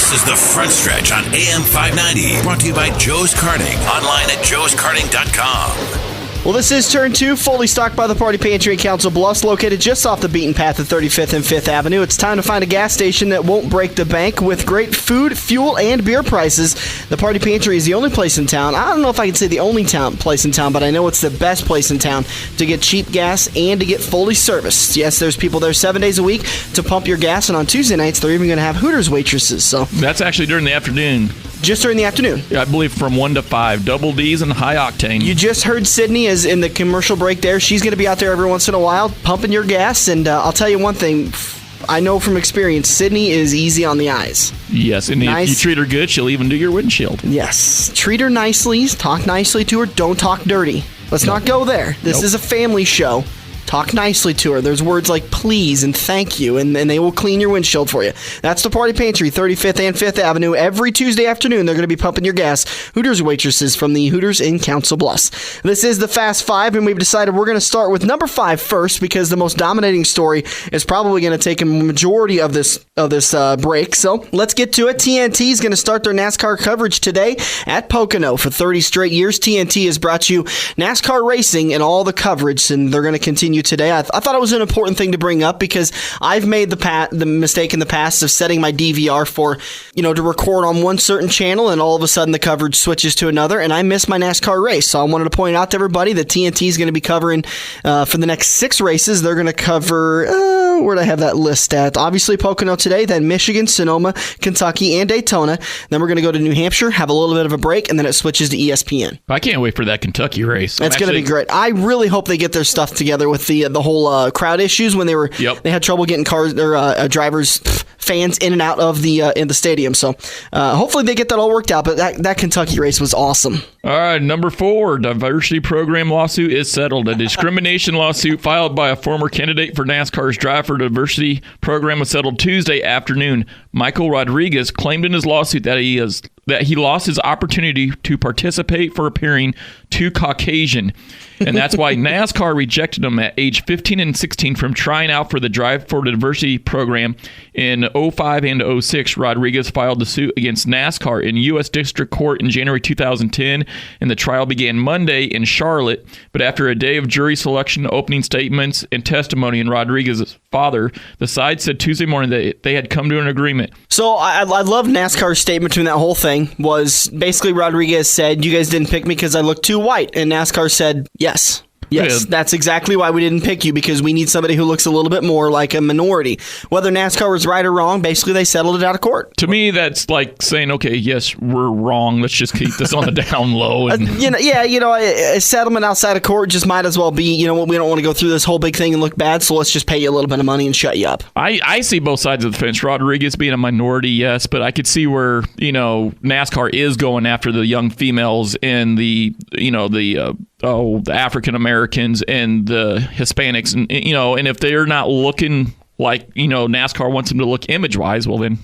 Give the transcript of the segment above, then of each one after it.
This is The Front Stretch on AM 590, brought to you by Joe's Karting, online at joeskarting.com. Well, this is Turn 2, fully stocked by the Party Pantry in Council Bluffs, located just off the beaten path at 35th and 5th Avenue. It's time to find a gas station that won't break the bank with great food, fuel, and beer prices. The Party Pantry is the only place in town. I don't know if I can say the only place in town, but I know it's the best place in town to get cheap gas and to get fully serviced. Yes, there's people there 7 days a week to pump your gas, and on Tuesday nights, they're even going to have Hooters waitresses. So that's actually during the afternoon. Just during the afternoon. Yeah, I believe from 1 to 5. Double D's and high octane. You just heard Sydney is in the commercial break there. She's going to be out there every once in a while pumping your gas. And I'll tell you one thing. I know from experience, Sydney is easy on the eyes. Yes, and if you treat her good, she'll even do your windshield. Yes. Treat her nicely. Talk nicely to her. Don't talk dirty. Let's not go there. This is a family show. Talk nicely to her. There's words like please and thank you, and they will clean your windshield for you. That's the Party Pantry, 35th and 5th Avenue. Every Tuesday afternoon, they're going to be pumping your gas. Hooters waitresses from the Hooters in Council Bluffs. This is the Fast Five, and we've decided we're going to start with number 5 first because the most dominating story is probably going to take a majority of this break. So let's get to it. TNT is going to start their NASCAR coverage today at Pocono. For 30 straight years, TNT has brought you NASCAR racing and all the coverage, and they're going to continue today. I thought it was an important thing to bring up because I've made the mistake in the past of setting my DVR for, to record on one certain channel, and all of a sudden the coverage switches to another, and I miss my NASCAR race. So I wanted to point out to everybody that TNT is going to be covering for the next 6 races. They're going to cover, where'd I have that list at? Obviously Pocono today, then Michigan, Sonoma, Kentucky, and Daytona. Then we're going to go to New Hampshire, have a little bit of a break, and then it switches to ESPN. I can't wait for that Kentucky race. That's going to be great. I really hope they get their stuff together with the whole crowd issues when they had trouble getting cars or drivers, fans in and out of in the stadium. So hopefully they get that all worked out. But that Kentucky race was awesome. All right, number 4, diversity program lawsuit is settled. A discrimination lawsuit filed by a former candidate for NASCAR's Drive for Diversity program was settled Tuesday afternoon. Michael Rodriguez claimed in his lawsuit that he lost his opportunity to participate for appearing too Caucasian. And that's why NASCAR rejected him at age 15 and 16 from trying out for the Drive for Diversity program. In 05 and 06, Rodriguez filed the suit against NASCAR in U.S. District Court in January 2010, and the trial began Monday in Charlotte. But after a day of jury selection, opening statements, and testimony in Rodriguez's father, the side said Tuesday morning that they had come to an agreement. So I love NASCAR's statement between that whole thing was basically Rodriguez said, you guys didn't pick me because I look too white. And NASCAR said, yes. Yes, that's exactly why we didn't pick you, because we need somebody who looks a little bit more like a minority. Whether NASCAR was right or wrong, basically they settled it out of court. To me, that's like saying, okay, yes, we're wrong. Let's just keep this on the down low. And a settlement outside of court just might as well be, we don't want to go through this whole big thing and look bad, so let's just pay you a little bit of money and shut you up. I see both sides of the fence. Rodriguez being a minority, yes, but I could see where, NASCAR is going after the young females and the African Americans and the Hispanics, and if they're not looking like, NASCAR wants them to look image-wise, well then,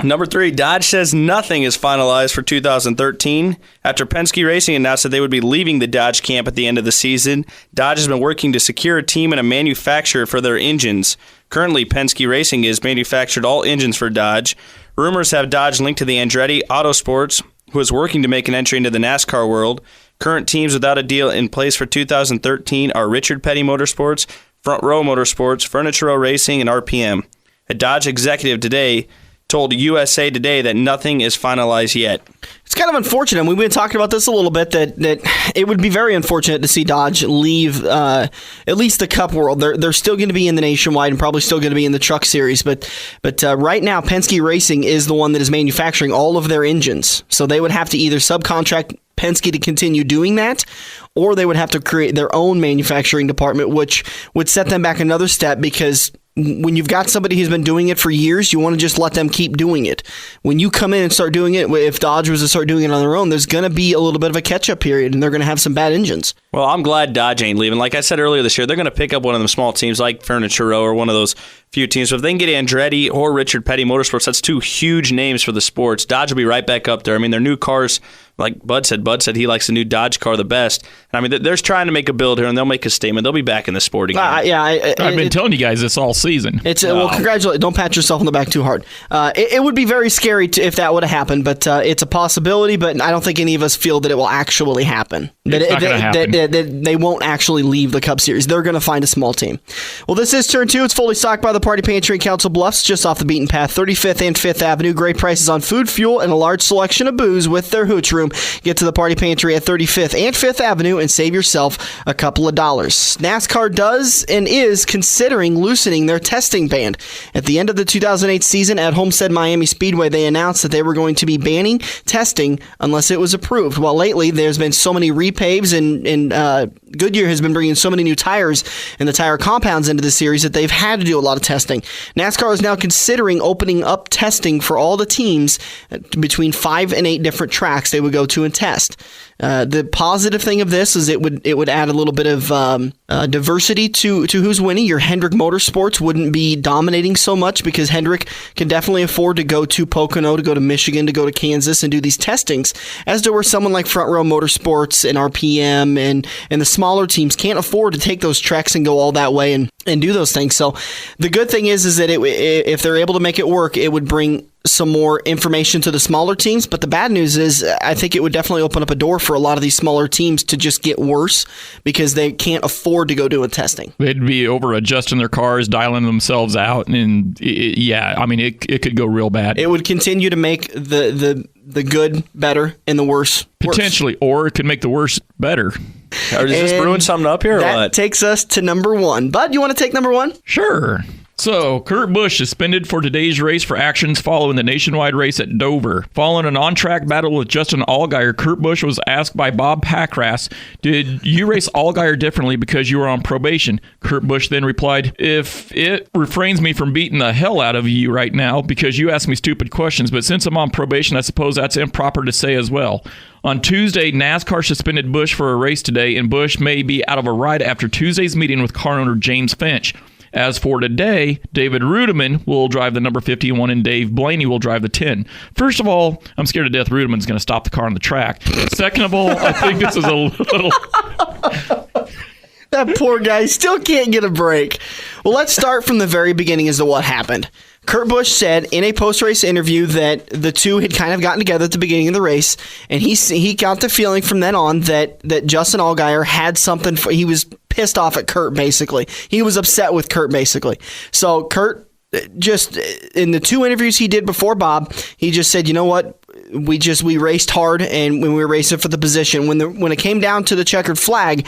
Number 3, Dodge says nothing is finalized for 2013. After Penske Racing announced that they would be leaving the Dodge camp at the end of the season, Dodge has been working to secure a team and a manufacturer for their engines. Currently, Penske Racing has manufactured all engines for Dodge. Rumors have Dodge linked to the Andretti Autosports, who is working to make an entry into the NASCAR world. Current teams without a deal in place for 2013 are Richard Petty Motorsports, Front Row Motorsports, Furniture Row Racing, and RPM. A Dodge executive today told USA Today that nothing is finalized yet. It's kind of unfortunate. We've been talking about this a little bit, that it would be very unfortunate to see Dodge leave at least the Cup world. They're still going to be in the Nationwide and probably still going to be in the Truck Series, but right now Penske Racing is the one that is manufacturing all of their engines. So they would have to either subcontract Penske to continue doing that, or they would have to create their own manufacturing department, which would set them back another step, because when you've got somebody who's been doing it for years, you want to just let them keep doing it. When you come in and start doing it, if Dodge was to start doing it on their own, there's going to be a little bit of a catch-up period, and they're going to have some bad engines. Well, I'm glad Dodge ain't leaving. Like I said earlier this year, they're going to pick up one of them small teams like Furniture Row or one of those few teams. So if they can get Andretti or Richard Petty Motorsports, that's two huge names for the sports. Dodge will be right back up there. I mean, their new cars, like Bud said he likes the new Dodge car the best. And I mean, they're trying to make a build here, and they'll make a statement. They'll be back in the sport again. I've been telling you guys this all season. Well, congratulations. Don't pat yourself on the back too hard. It would be very scary if that would have happened, but it's a possibility, but I don't think any of us feel that it will actually happen. That they won't actually leave the Cup Series. They're going to find a small team. Well, this is turn 2. It's fully stocked by the Party Pantry in Council Bluffs, just off the beaten path, 35th and 5th Avenue. Great prices on food, fuel, and a large selection of booze with their hooch room. Get to the Party Pantry at 35th and 5th Avenue and save yourself a couple of dollars. NASCAR does and is considering loosening their testing ban. At the end of the 2008 season at Homestead Miami Speedway, they announced that they were going to be banning testing unless it was approved. Well, lately, there's been so many repaves and Goodyear has been bringing so many new tires and the tire compounds into the series that they've had to do a lot of testing. NASCAR is now considering opening up testing for all the teams between 5 and 8 different tracks they would go to and test. The positive thing of this is it would add a little bit of diversity to who's winning. Your Hendrick Motorsports wouldn't be dominating so much because Hendrick can definitely afford to go to Pocono, to go to Michigan, to go to Kansas and do these testings, as to where someone like Front Row Motorsports and RPM and the smaller teams can't afford to take those treks and go all that way and do those things. So the good thing is that if they're able to make it work, it would bring some more information to the smaller teams. But the bad news is I think it would definitely open up a door for a lot of these smaller teams to just get worse because they can't afford to go do a testing. They'd be over adjusting their cars, dialing themselves out, and it could go real bad. It would continue to make the good better and the worse potentially, or it could make the worst better. Or is this brewing something up here or that what? That takes us to number 1. Bud, you want to take number 1? Sure. So, Kurt Busch suspended for today's race for actions following the nationwide race at Dover. Following an on-track battle with Justin Allgaier, Kurt Busch was asked by Bob Packrass, "Did you race Allgaier differently because you were on probation?" Kurt Busch then replied, "If it refrains me from beating the hell out of you right now because you ask me stupid questions, but since I'm on probation, I suppose that's improper to say as well." On Tuesday, NASCAR suspended Busch for a race today, and Busch may be out of a ride after Tuesday's meeting with car owner James Finch. As for today, David Rudiman will drive the number 51 and Dave Blaney will drive the 10. First of all, I'm scared to death Rudiman's going to stop the car on the track. Second of all, I think this is a little... That poor guy still can't get a break. Well, let's start from the very beginning as to what happened. Kurt Busch said in a post-race interview that the two had kind of gotten together at the beginning of the race, and he got the feeling from then on that Justin Allgaier had something. He was pissed off at Kurt, basically. He was upset with Kurt, basically. So Kurt, just in the 2 interviews he did before Bob, he just said, you know what? We raced hard, and when we were racing for the position, when it came down to the checkered flag,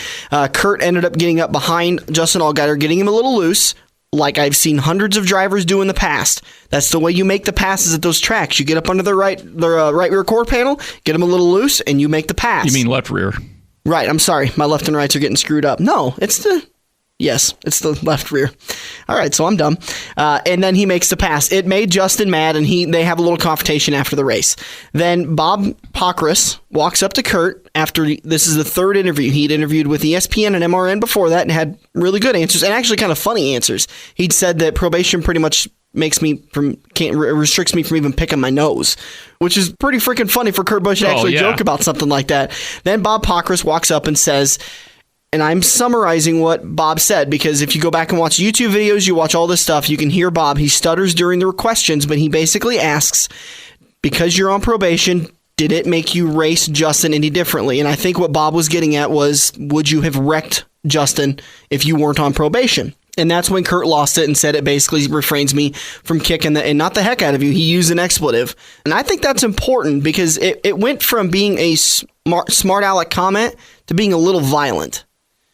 Kurt ended up getting up behind Justin Allgaier, getting him a little loose, like I've seen hundreds of drivers do in the past. That's the way you make the passes at those tracks. You get up under the right rear quarter panel, get them a little loose, and you make the pass. You mean left rear? Right. I'm sorry. My left and rights are getting screwed up. No, it's the left rear. All right, so I'm dumb. And then he makes the pass. It made Justin mad, and they have a little confrontation after the race. Then Bob Packrass walks up to Kurt after this is the 3rd interview. He'd interviewed with ESPN and MRN before that and had really good answers, and actually kind of funny answers. He'd said that probation pretty much restricts me from even picking my nose, which is pretty freaking funny for Kurt Busch to actually joke about something like that. Then Bob Packrass walks up and says, and I'm summarizing what Bob said, because if you go back and watch YouTube videos, you watch all this stuff, you can hear Bob. He stutters during the questions, but he basically asks, because you're on probation, did it make you race Justin any differently? And I think what Bob was getting at was, would you have wrecked Justin if you weren't on probation? And that's when Kurt lost it and said it basically refrains me from kicking and not the heck out of you. He used an expletive. And I think that's important because it went from being a smart aleck comment to being a little violent.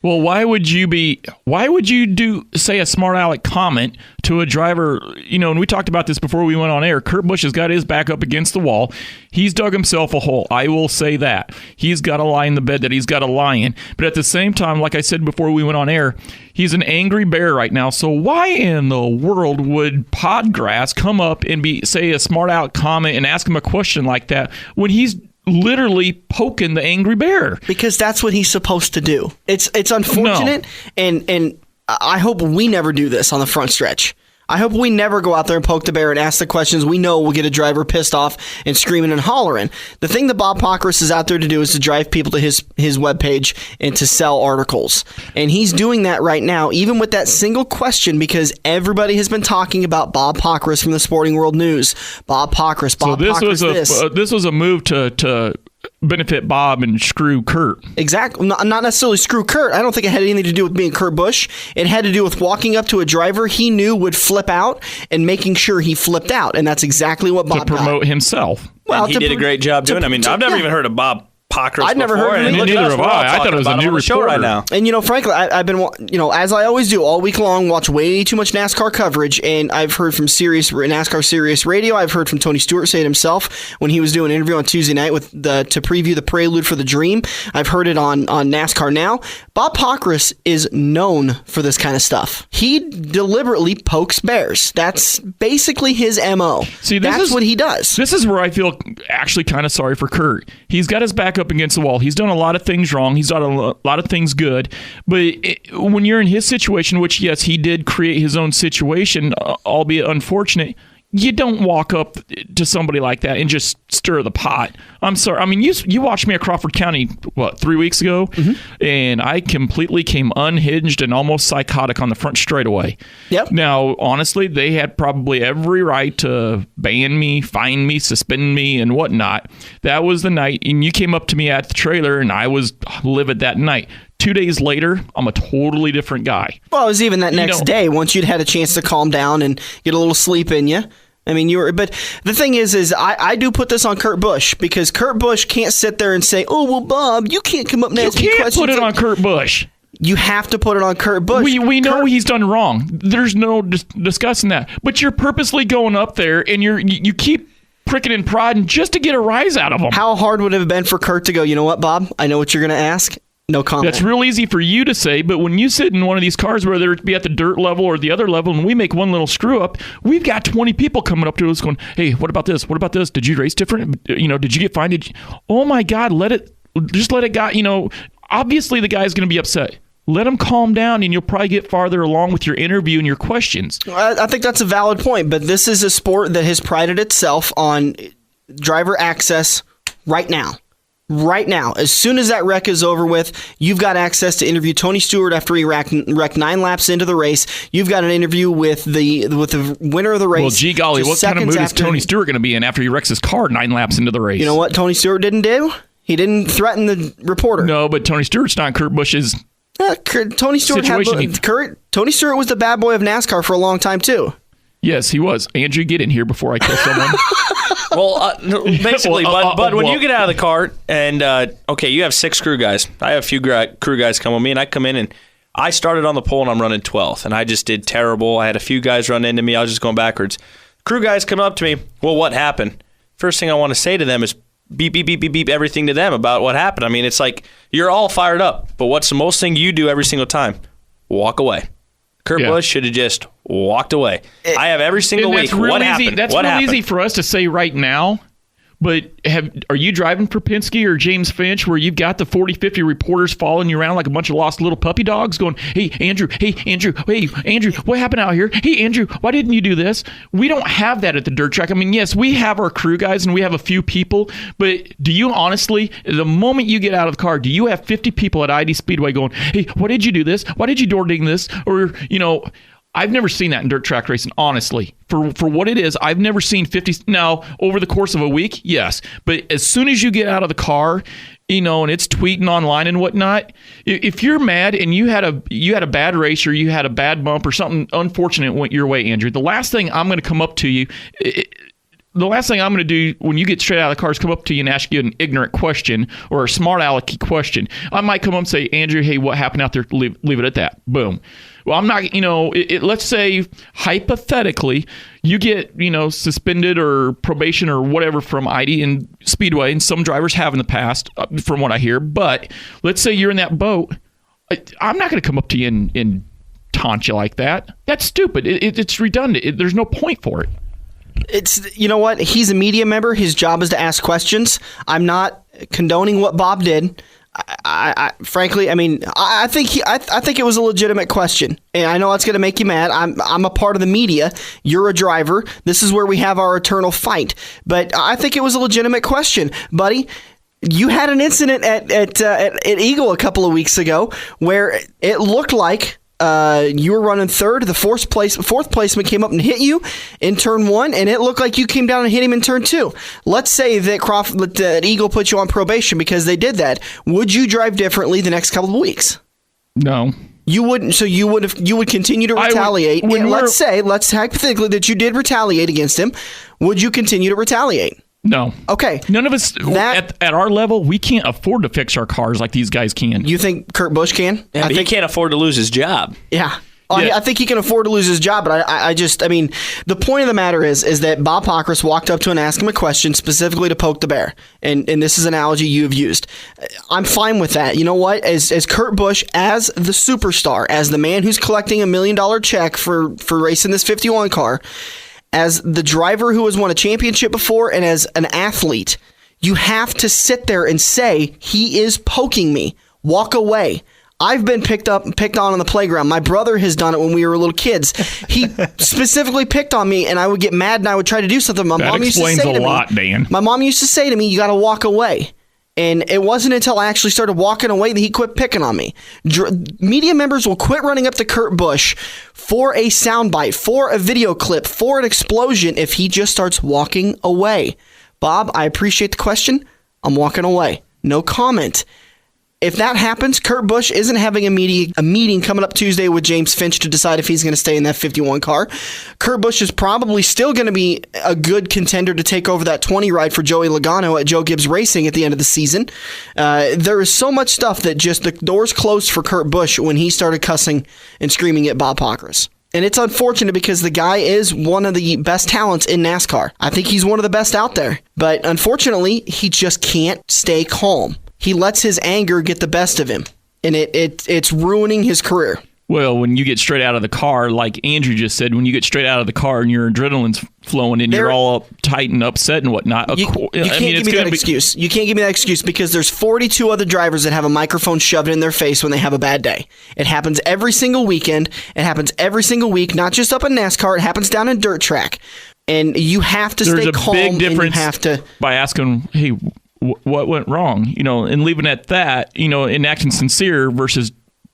Well, why would you say a smart aleck comment to a driver? You know, and we talked about this before we went on air. Kurt Busch has got his back up against the wall. He's dug himself a hole. I will say that. He's got to lie in the bed that he's got to lie in. But at the same time, like I said before we went on air, he's an angry bear right now. So why in the world would Podgrass come up and say a smart aleck comment and ask him a question like that when he's literally poking the angry bear? Because that's what he's supposed to do. It's unfortunate, and I hope we never do this on the front stretch. I hope we never go out there and poke the bear and ask the questions we know will get a driver pissed off and screaming and hollering. The thing that Bob Pockrass is out there to do is to drive people to his webpage and to sell articles. And he's doing that right now, even with that single question, because everybody has been talking about Bob Pockrass from the Sporting World News. Bob Pockrass, Bob Pockrass, this was a move to benefit Bob and screw Kurt. Exactly. Not necessarily screw Kurt. I don't think it had anything to do with being Kurt Busch. It had to do with walking up to a driver he knew would flip out and making sure he flipped out. And that's exactly what Bob got. To promote himself. Well, he did a great job doing it. I mean, I've never even heard of Bob Pockrass I'd never heard of him. Neither have I. I thought it was a new reporter right now. And, frankly, I've been, as I always do all week long, watch way too much NASCAR coverage. And I've heard from NASCAR Sirius Radio. I've heard from Tony Stewart say it himself when he was doing an interview on Tuesday night to preview the Prelude for the Dream. I've heard it on NASCAR Now. Bob Pockrass is known for this kind of stuff. He deliberately pokes bears. That's basically his MO. See, that's what he does. This is where I feel actually kind of sorry for Kurt. He's got his back up against the wall. He's done a lot of things wrong. He's done a lot of things good. But when you're in his situation, which, yes, he did create his own situation, albeit unfortunate, you don't walk up to somebody like that and just stir the pot. I'm sorry. I mean, you watched me at Crawford County, 3 weeks ago? Mm-hmm. And I completely came unhinged and almost psychotic on the front straightaway. Yep. Now, honestly, they had probably every right to ban me, fine me, suspend me, and whatnot. That was the night, and you came up to me at the trailer, and I was livid that night. 2 days later, I'm a totally different guy. Well, it was even that next day, once you'd had a chance to calm down and get a little sleep in you. I mean, but the thing is I do put this on Kurt Busch, because Kurt Busch can't sit there and say, oh, well, Bob, you can't come up and ask me questions. You can't put it on Kurt Busch. You have to put it on Kurt Busch. We know he's done wrong. There's no discussing that. But you're purposely going up there, and you keep pricking and prodding just to get a rise out of him. How hard would it have been for Kurt to go, you know what, Bob? I know what you're going to ask. No comment. That's real easy for you to say, but when you sit in one of these cars, whether it be at the dirt level or the other level, and we make one little screw up, we've got 20 people coming up to us going, hey, what about this? What about this? Did you race different? Did you get fined? Oh my God, let it go. Obviously the guy's going to be upset. Let him calm down, and you'll probably get farther along with your interview and your questions. I think that's a valid point, but this is a sport that has prided itself on driver access right now. Right now, as soon as that wreck is over with, you've got access to interview Tony Stewart after he wrecked 9 laps into the race. You've got an interview with the winner of the race. Well, gee golly, what kind of mood is Tony Stewart going to be in after he wrecks his car 9 laps into the race? You know what Tony Stewart didn't do? He didn't threaten the reporter. No, but Tony Stewart's not Kurt Busch's Tony Stewart Tony Stewart was the bad boy of NASCAR for a long time, too. Yes, he was. Andrew, get in here before I kill someone. Well, basically, Bud, when you get out of the cart and, you have 6 crew guys. I have a few crew guys come with me, and I come in, and I started on the pole, and I'm running 12th, and I just did terrible. I had a few guys run into me. I was just going backwards. Crew guys come up to me. Well, what happened? First thing I want to say to them is beep, beep, beep, beep, beep, everything to them about what happened. I mean, it's like you're all fired up, but what's the most thing you do every single time? Walk away. Kurt Busch should have just walked away. I have every single week. What happened? That's real easy for us to say right now. But are you driving for Penske or James Finch, where you've got the 40, 50 reporters following you around like a bunch of lost little puppy dogs going, hey, Andrew, what happened out here? Hey, Andrew, why didn't you do this? We don't have that at the dirt track. I mean, yes, we have our crew guys and we have a few people, but do you honestly, the moment you get out of the car, do you have 50 people at ID Speedway going, hey, why did you do this? Why did you door ding this? Or, I've never seen that in dirt track racing, honestly. For what it is, I've never seen 50. Now, over the course of a week, yes. But as soon as you get out of the car, and it's tweeting online and whatnot, if you're mad and you had a bad race or you had a bad bump or something unfortunate went your way, Andrew, the last thing I'm going to come up to you, the last thing I'm going to do when you get straight out of the car is come up to you and ask you an ignorant question or a smart alecky question. I might come up and say, Andrew, hey, what happened out there? Leave it at that. Boom. Well, I'm not, let's say hypothetically you get, suspended or probation or whatever from ID and Speedway, and some drivers have in the past, from what I hear. But let's say you're in that boat. I'm not going to come up to you and taunt you like that. That's stupid. It's redundant. There's no point for it. You know what? He's a media member. His job is to ask questions. I'm not condoning what Bob did. Frankly, I mean, I think it was a legitimate question, and I know it's going to make you mad. I'm a part of the media. You're a driver. This is where we have our eternal fight. But I think it was a legitimate question, buddy. You had an incident at Eagle a couple of weeks ago where it looked like you were running third. The fourth placement came up and hit you in turn 1, and it looked like you came down and hit him in turn 2. Let's say that Eagle put you on probation because they did that. Would you drive differently the next couple of weeks? No. You wouldn't. So you would continue to retaliate. Let's hypothetically that you did retaliate against him. Would you continue to retaliate? No. Okay. None of us at our level, we can't afford to fix our cars like these guys can. You think Kurt Busch can? Yeah, I think he can't afford to lose his job. Yeah. I think he can afford to lose his job, but I mean, the point of the matter is that Bob Pockrass walked up to him and asked him a question specifically to poke the bear, and this is an analogy you have used. I'm fine with that. You know what? As Kurt Busch, as the superstar, as the man who's collecting $1 million check for racing this 51 car, as the driver who has won a championship before, and as an athlete, you have to sit there and say, he is poking me. Walk away. I've been picked on the playground. My brother has done it when we were little kids. He specifically picked on me, and I would get mad and I would try to do something. That explains a lot, Dan. My mom used to say to me, you got to walk away. And it wasn't until I actually started walking away that he quit picking on me. Media members will quit running up to Kurt Busch for a soundbite, for a video clip, for an explosion if he just starts walking away. Bob, I appreciate the question. I'm walking away. No comment. If that happens, Kurt Busch isn't having a meeting coming up Tuesday with James Finch to decide if he's going to stay in that 51 car. Kurt Busch is probably still going to be a good contender to take over that 20 ride for Joey Logano at Joe Gibbs Racing at the end of the season. There is so much stuff that just the doors closed for Kurt Busch when he started cussing and screaming at Bob Pockrass. And it's unfortunate because the guy is one of the best talents in NASCAR. I think he's one of the best out there. But unfortunately, he just can't stay calm. He lets his anger get the best of him, and it's ruining his career. Well, when you get straight out of the car, like Andrew just said, when you get straight out of the car and your adrenaline's flowing and you're all uptight and upset and whatnot. You can't give me that excuse. You can't give me that excuse because there's 42 other drivers that have a microphone shoved in their face when they have a bad day. It happens every single weekend. It happens every single week, not just up in NASCAR. It happens down in dirt track. And you have to stay calm. There's a big difference and you have to, by asking, hey, what went wrong, and leaving it at that, and acting sincere versus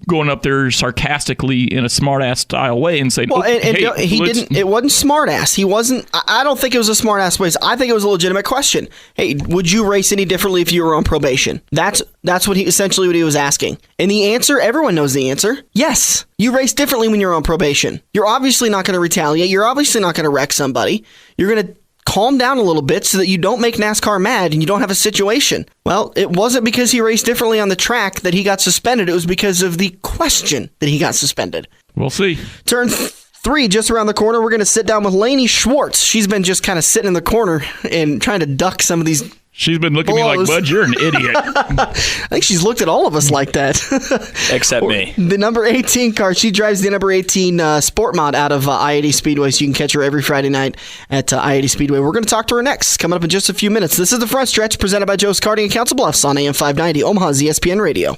going up there sarcastically in a smart-ass style way and saying, it wasn't smart-ass. He wasn't, I don't think it was a smart-ass way. I think it was a legitimate question. Hey, would you race any differently if you were on probation? That's what he was asking. And the answer, everyone knows the answer. Yes, you race differently when you're on probation. You're obviously not going to retaliate. You're obviously not going to wreck somebody. You're going to calm down a little bit so that you don't make NASCAR mad and you don't have a situation. Well, it wasn't because he raced differently on the track that he got suspended. It was because of the question that he got suspended. We'll see. Turn 3 just around the corner. We're going to sit down with Lainey Schwartz. She's been just kind of sitting in the corner and trying to duck some of these. She's been looking at me like, Bud, you're an idiot. I think she's looked at all of us like that. Except me. The number 18 car, she drives the number 18 Sport Mod out of I-80 Speedway, so you can catch her every Friday night at I-80 Speedway. We're going to talk to her next, coming up in just a few minutes. This is The Front Stretch, presented by Joe's Karting in Council Bluffs on AM 590, Omaha's ESPN Radio.